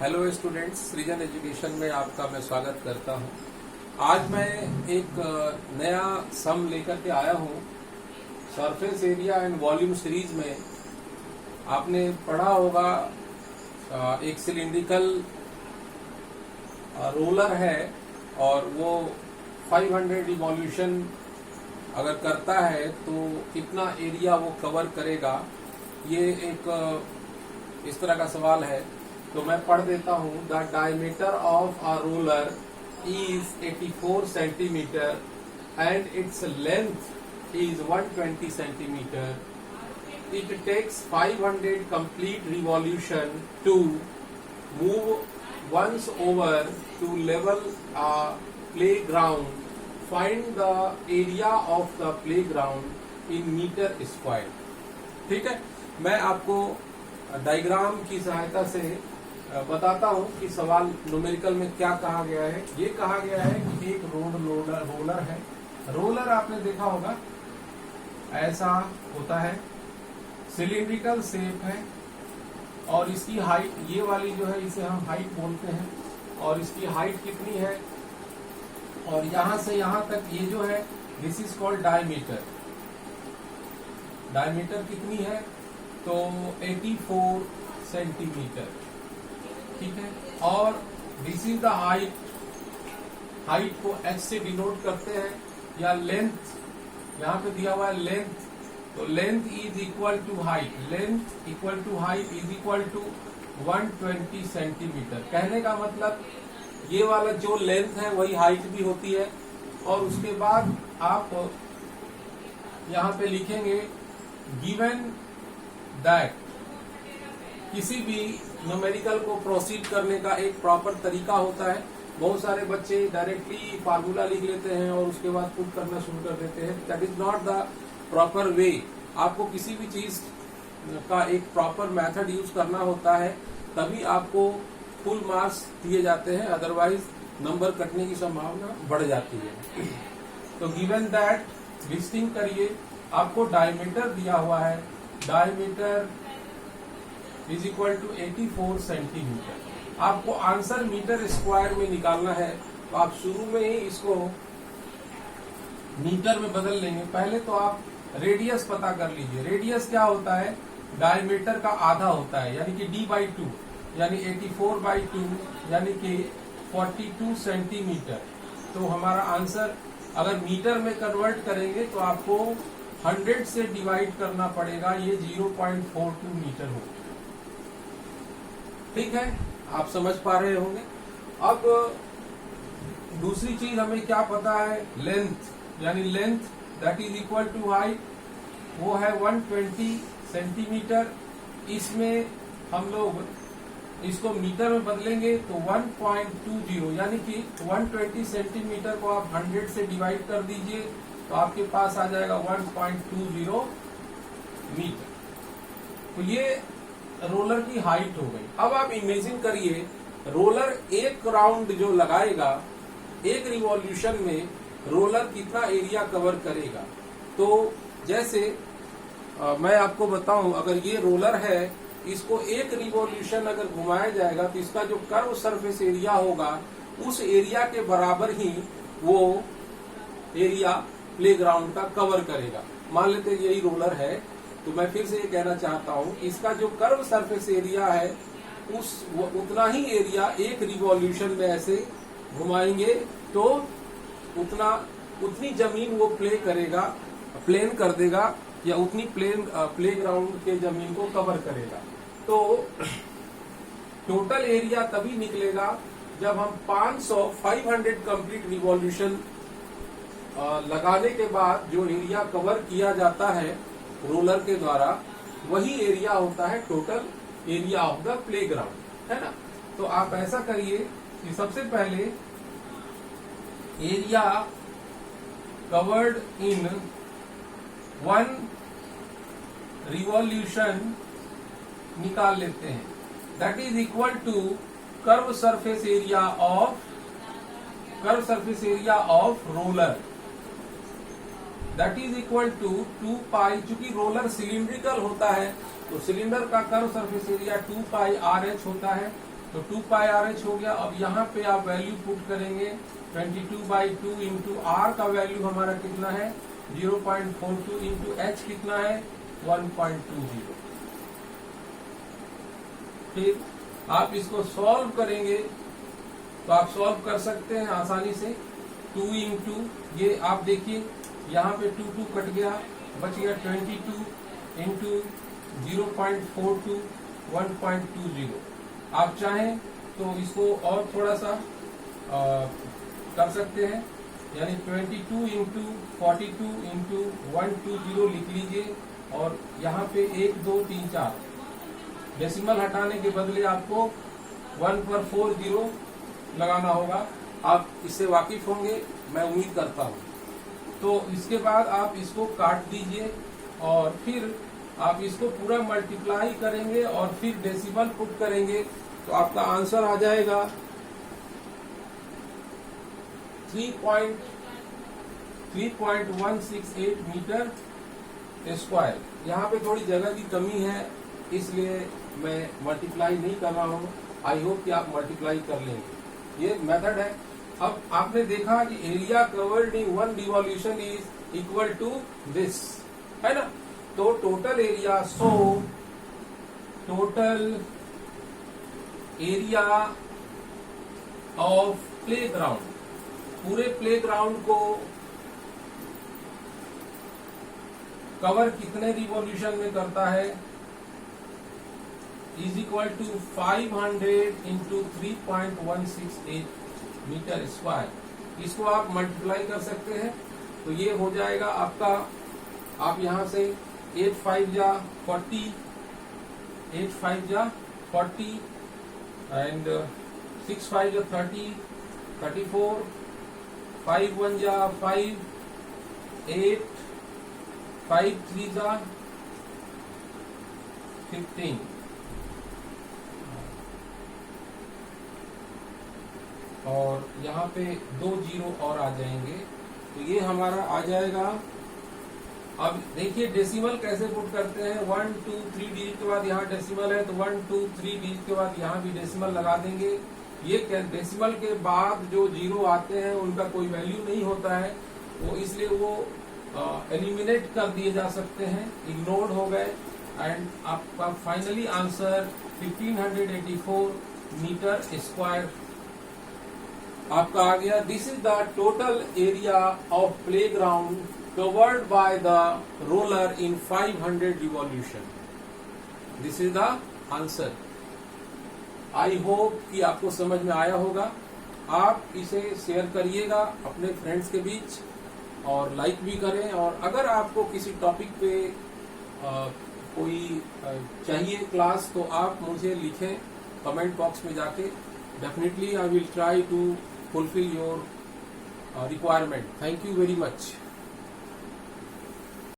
Hello students, सृजन education में आपका मैं स्वागत करता हूं। आज मैं एक नया सम लेकर के आया हूं। Surface area and volume series में आपने पढ़ा होगा एक सिलिंड्रिकल रोलर है और वो 500 रिवॉल्यूशन अगर करता है तो कितना एरिया वो कवर करेगा। ये एक इस तरह का सवाल है, तो मैं पढ़ देता हूं। The diameter of a roller is 84 centimetre and its length is 120 centimetre. It takes 500 complete revolution to move once over to level a playground. Find the area of the playground in meter square. ठीक है, मैं आपको diagram की सहायता से बताता हूं कि सवाल न्यूमेरिकल में क्या कहा गया है। ये कहा गया है कि एक रोलर है। रोलर आपने देखा होगा ऐसा होता है, सिलिंड्रिकल शेप है और इसकी हाइट, ये वाली जो है इसे हम हाइट बोलते हैं, और इसकी हाइट कितनी है और यहां से यहां तक ये जो है this is called diameter. Diameter कितनी है तो 84 सेंटीमीटर, ठीक है। और this is the height, height को h से डिनोट करते हैं, या लेंथ यहाँ पे दिया हुआ है लेंथ, तो length is equal to height, length equal to height is equal to 120 centimetre. कहने का मतलब ये वाला जो लेंथ है वही हाइट भी होती है। और उसके बाद आप यहाँ पे लिखेंगे गिवन दैट। किसी भी न्यूमेरिकल को प्रोसीड करने का एक प्रॉपर तरीका होता है। बहुत सारे बच्चे डायरेक्टली फार्मूला लिख लेते हैं और उसके बाद पुट करना शुरू कर देते हैं। That is not the proper way. आपको किसी भी चीज का एक प्रॉपर मेथड यूज करना होता है, तभी आपको फुल मार्क्स दिए जाते हैं, अदरवाइज नंबर कटने की संभावना बढ़ जाती है। तो गिवन दैट लिस्टिंग करिए। आपको डायमीटर दिया हुआ है, diameter is equal to 84 centimetre. आपको आंसर मीटर स्क्वायर में निकालना है, तो आप शुरू में ही इसको मीटर में बदल लेंगे। पहले तो आप रेडियस पता कर लीजिए। रेडियस क्या होता है, डायमीटर का आधा होता है, यानी कि d/2, यानी 84/2 यानी कि 42 सेंटीमीटर। तो हमारा आंसर अगर मीटर में कन्वर्ट करेंगे तो आपको 100 से डिवाइड करना पड़ेगा, ये 0.42 मीटर होगा। ठीक है, आप समझ पा रहे होंगे। अब दूसरी चीज हमें क्या पता है, लेंथ, यानी length that is equal to height, वो है 120 सेंटीमीटर। इसमें हम लोग इसको मीटर में बदलेंगे तो 1.20, यानी कि 120 सेंटीमीटर को आप 100 से डिवाइड कर दीजिए तो आपके पास आ जाएगा 1.20 मीटर। तो ये रोलर की हाइट हो गई। अब आप इमेजिन करिए, रोलर एक राउंड जो लगाएगा, एक रिवॉल्यूशन में रोलर कितना एरिया कवर करेगा। तो जैसे मैं आपको बताऊं, अगर ये रोलर है, इसको एक रिवॉल्यूशन अगर घुमाया जाएगा तो इसका जो कर्व सरफेस एरिया होगा उस एरिया के बराबर ही वो एरिया प्लेग्राउंड का कवर करेगा। मान लेते हैं यही रोलर है, तो मैं फिर से ये कहना चाहता हूं, इसका जो कर्व सरफेस एरिया है उतना ही एरिया एक रिवॉल्यूशन में ऐसे घुमाएंगे तो उतनी जमीन वो प्लेन कर देगा, या उतनी प्लेग्राउंड के जमीन को कवर करेगा। तो टोटल एरिया तभी निकलेगा जब हम 500 कंप्लीट रिवॉल्यूशन लगाने के बाद जो एरिया कवर किया जाता है रोलर के द्वारा, वही एरिया होता है total area of the playground, है ना। तो आप ऐसा करिए कि सबसे पहले एरिया कवर्ड इन 1 रिवॉल्यूशन निकाल लेते हैं। That is equal to curve surface area of roller, that is equal to 2 pi. चूंकि रोलर सिलिंड्रिकल होता है तो सिलेंडर का curve surface area 2 pi RH होता है, तो 2 पाई आर एच हो गया। अब यहाँ पे आप वैल्यू पुट करेंगे 22/2 इंटू आर का वैल्यू हमारा कितना है 0.42 इंटू एच कितना है 1.20। फिर आप इसको सॉल्व करेंगे तो आप सॉल्व कर सकते हैं आसानी से। 2 इंटू ये आप देखिए यहाँ पे 2 कट गया, बच गया 22 इंटू 0.42 1.20। आप चाहें तो इसको और थोड़ा सा कर सकते हैं, यानी 22 इंटू 42 इंटू 120 लिख लीजिए और यहाँ पे 1 2 3 4 डेसिमल हटाने के बदले आपको 1 पर 4 जीरो लगाना होगा। आप इससे वाकिफ होंगे, मैं उम्मीद करता हूँ। तो इसके बाद आप इसको काट दीजिए और फिर आप इसको पूरा मल्टीप्लाई करेंगे और फिर डेसिमल पुट करेंगे तो आपका आंसर आ जाएगा 3.168 मीटर स्क्वायर। यहाँ पे थोड़ी जगह की कमी है इसलिए मैं मल्टीप्लाई नहीं कर रहा हूँ। आई होप कि आप मल्टीप्लाई कर लेंगे। ये मेथड है। अब आपने देखा कि area covered in 1 revolution is equal to this, है ना। तो total area, total area of playground, पूरे प्लेग्राउंड को कवर कितने रिवॉल्यूशन में करता है is equal to 500 into 3.168 metre square. इसको आप मल्टीप्लाई कर सकते हैं तो ये हो जाएगा आपका, आप यहां से 8 5 जा 40 एंड 6 5 जा 30 34 5 1 जा 5 8 5 3 जा 15 और यहाँ पे 2 जीरो और आ जाएंगे तो ये हमारा आ जाएगा। अब देखिए डेसिमल कैसे पुट करते हैं। 1 2 3 डिजिट के बाद यहाँ डेसिमल है तो 1 2 3 डिजिट के बाद यहाँ भी डेसिमल लगा देंगे। ये डेसिमल के बाद जो जीरो आते हैं उनका कोई वैल्यू नहीं होता है, वो इसलिए वो एलिमिनेट कर दिए जा सकते हैं, इग्नोर्ड हो गए। एंड आपका फाइनली आंसर 1584 मीटर स्क्वायर आपका आ गया। This is the total area of playground covered by the roller in 500 revolution. This is the answer. I hope कि आपको समझ में आया होगा। आप इसे शेयर करिएगा अपने फ्रेंड्स के बीच और लाइक भी करें। और अगर आपको किसी टॉपिक पे कोई चाहिए क्लास तो आप मुझे लिखें कमेंट बॉक्स में जाके। Definitely I will try to fulfill your requirement. Thank you very much.